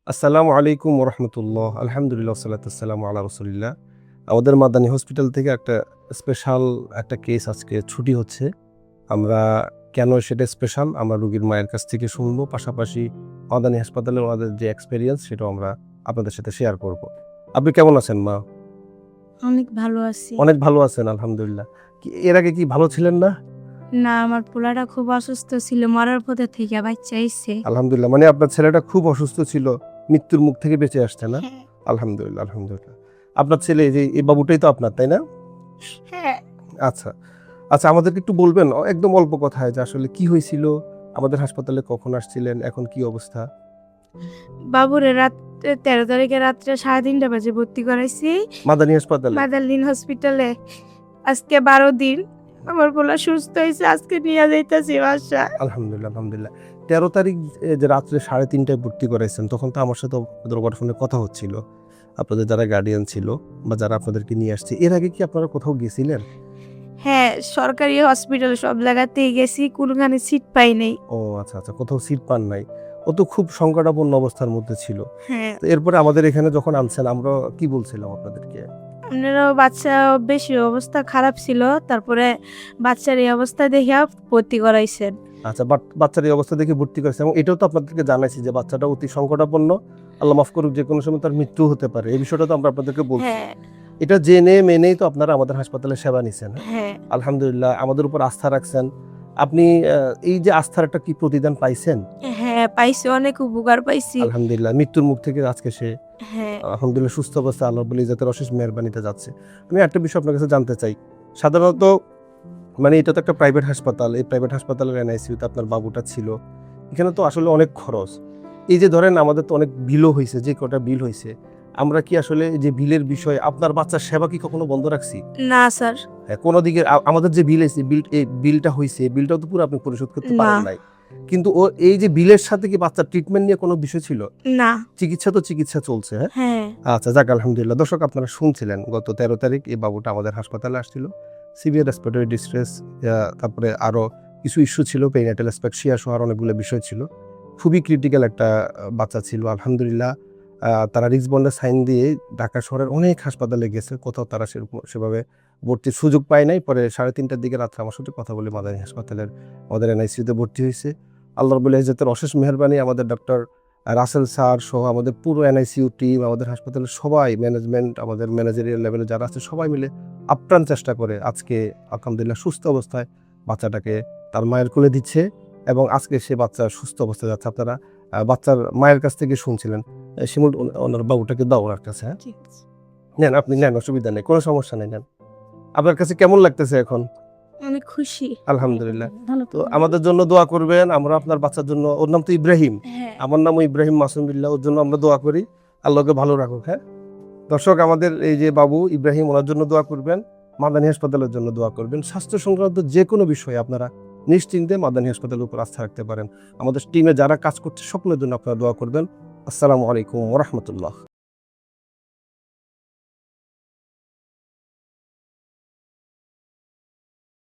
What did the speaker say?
আসসালামু আলাইকুম ওরহমতুল্লাহ। আলহামদুলিল্লাহ সাল্লাতু ওয়াসসালামু আলা রাসূলিল্লাহ। আমাদের মাদানী হসপিটাল থেকে একটা স্পেশাল একটা কেস আজকে ছুটি হচ্ছে। আমরা কেন সেটা স্পেশাল আমরা রোগীর মায়ের কাছ থেকে শুনবো। পাশাপাশি মাদানী হাসপাতালে ওনাদের যে এক্সপেরিয়েন্স সেটাও আমরা আপনাদের সাথে শেয়ার করব। আপনি কেমন আছেন মা? অনেক ভালো আছি। অনেক ভালো আছেন আলহামদুলিল্লাহ। এর আগে কি ভালো ছিলেন না? না, আমার পোলাটা খুব অসুস্থ ছিল। মরার পথে থেকে বাচ্চা আইছে। আলহামদুলিল্লাহ। মানে আপনার ছেলেটা খুব অসুস্থ ছিল। মৃত্যুর মুখ থেকে বেঁচে আসছে না? হ্যাঁ। আলহামদুলিল্লাহ, আলহামদুলিল্লাহ। আপনার ছেলে এই বাবুটাই তো আপনার, তাই না? হ্যাঁ। আচ্ছা। আচ্ছা আমাদেরকে একটু বলবেন একদম অল্প কথায় যে আসলে কি হয়েছিল? আমাদের হাসপাতালে কখন আসছিলেন? এখন কি অবস্থা? বাবুরে রাত্রে ১৩ তারিখে রাত্রে ৩:৩০ বাজে ভর্তি করাইছি মাদানী হাসপাতালে? মাদারলিন হসপিটালে। আজকে ১২ দিন। আমার পোলা সুস্থ হইছে। আজকে নিয়ে যাইতাছি বাসায়। আলহামদুলিল্লাহ, আলহামদুলিল্লাহ। ১৩ তারিখ যে রাত্রে ৩:৩০ টায় ভর্তি করাইছেন তখন তো আমার সাথে আপনাদের ওভার ফোনে কথা হচ্ছিল। আপনাদের যারা গার্ডিয়ান ছিল বা যারা আপনাদেরকে নিয়ে আসছে। এর আগে কি আপনারা কোথাও গেছিলেন? হ্যাঁ, সরকারি হসপিটাল সব জায়গাতেই গেছি। কোনখানে সিট পাই নাই। ও আচ্ছা, আচ্ছা। কোথাও সিট পান নাই। ও তো খুব সংকটাপন্ন অবস্থার মধ্যে ছিল। হ্যাঁ। তো এরপরে আমাদের এখানে যখন আনছেন আমরা কি বলছিলাম আপনাদেরকে? আপনারও বাচ্চা বেশি অবস্থা খারাপ ছিল। তারপরে বাচ্চার এই অবস্থা দেখিয়া ভর্তি করাইছেন। আচ্ছা বাচ্চার এই অবস্থা দেখে ভর্তি করেছে এবং এটাও তো আপনাদেরকে জানাইছি যে বাচ্চাটা অতি সংকটাপন্ন। আল্লাহ মাফ করুক যেকোনো সময় তার মৃত্যু হতে পারে। এই বিষয়টা তো আমরা আপনাদেরকে বলছি। হ্যাঁ, এটা জেনে মেনেই তো আপনারা আমাদের হাসপাতালে সেবা নিছেন। হ্যাঁ, আলহামদুলিল্লাহ আমাদের উপর আস্থা রাখছেন। আপনি এই যে আস্থার একটা কি প্রতিদান পাইছেন? হ্যাঁ, পাইছি, অনেক উপকার পাইছি। আলহামদুলিল্লাহ মৃত্যুর মুখ থেকে আজকে সে হ্যাঁ, আলহামদুলিল্লাহ সুস্থ অবস্থায় আল্লাহ রাব্বুল ইজ্জাতের অশেষ মেহেরবানিতে যাচ্ছে। আমি একটা বিষয় আপনার কাছে জানতে চাই। সাধারণত মানে এটা তো একটা প্রাইভেট হাসপাতাল। এই প্রাইভেট হাসপাতালের এনআইসিইউতে আপনার বাবুটা ছিল। এখানে তো আসলে অনেক খরচ। এই যে ধরেন আমাদের তো অনেক বিলও হইছে, যে কটা বিল হইছে। আমরা কি আসলে যে বিলের বিষয়ে আপনার বাচ্চার সেবা কি কখনো বন্ধ রাখছি? না স্যার, হ্যাঁ, কোন দিকে আমাদের যে বিল হইছে, এই বিলটা হইছে, এই বিলটাও তো পুরো আপনি পরিশোধ করতে না, পারেন নাই। কিন্তু ও এই যে বিলের সাথে কি বাচ্চার ট্রিটমেন্ট নিয়ে কোনো বিষয় ছিল? না, চিকিৎসা তো চিকিৎসা চলছে, হ্যাঁ? হ্যাঁ, আচ্ছা যাক আলহামদুলিল্লাহ। দর্শক আপনারা শুনছিলেন গত ১৩ তারিখ এই বাবুটা আমাদের হাসপাতালে আসছিল। সিভিয়ার রেসপিরেটরি ডিস্ট্রেস তারপরে আরো কিছু ইস্যু ছিল, পেরিনেটাল অ্যাসফিক্সিয়া সহ আরো অনেকগুলো বিষয় ছিল। খুবই ক্রিটিক্যাল একটা বাচ্চা ছিল। আলহামদুলিল্লাহ তারা রিস্ক বন্ডের সাইন দিয়ে ঢাকা শহরের অনেক হাসপাতালে গেছে। কোথাও তারা সেভাবে ভর্তির সুযোগ পায় নাই। পরে ৩:৩০ টার দিকে রাত্রে আমার সাথে কথা বলে মাদানী হাসপাতালের আমাদের এনআইসিইউতে ভর্তি হইছে। আল্লাহ রাব্বুল ইজ্জাতের অশেষ মেহেরবানি আমাদের ডক্টর রাসেল স্যার সহ আমাদের পুরো এনআইসিইউ টিম, আমাদের হাসপাতালের সবাই, ম্যানেজমেন্ট, আমাদের ম্যানেজারিয়াল লেভেলে যারা আছে সবাই মিলে আপ্রাণ চেষ্টা করে আজকে আলহামদুলিল্লাহ সুস্থ অবস্থায় বাচ্চাটাকে তার মায়ের কোলে দিচ্ছে এবং আজকে সে বাচ্চা সুস্থ অবস্থায় যাচ্ছে। আপনারা বাচ্চার মায়ের কাছ থেকে শুনছিলেন। শিমুল ওনার বাবুটাকে দাও ওনার কাছে, হ্যাঁ? ঠিক আছে। নেন, আপনি নেন, অসুবিধা নেই। কোনো সমস্যা নেই, নেন। আপনার কাছে কেমন লাগতেছে এখন? অনেক খুশি। আলহামদুলিল্লাহ। ভালো তো আমাদের জন্য দোয়া করবেন। আমরা আপনার বাচ্চার জন্য, ওর নাম তো ইব্রাহিম। হ্যাঁ, আমার নামও ইব্রাহিম মাসুম বিল্লাহ। ওর জন্য আমরা দোয়া করি। আল্লাহ ওকে ভালো রাখুক, হ্যাঁ? দর্শক আমাদের এই যে বাবু ইব্রাহিম ওনার জন্য দোয়া করবেন। মাদানী হাসপাতালের জন্য দোয়া করবেন। স্বাস্থ্য সংক্রান্ত যেকোনো বিষয়ে আপনারা নিশ্চিন্তে মাদানী হাসপাতালের উপর আস্থা রাখতে পারেন। আমাদের টিমে যারা কাজ করছে সকলের জন্য আপনারা দোয়া করবেন। আসসালামু আলাইকুম ওয়া রাহমাতুল্লাহ।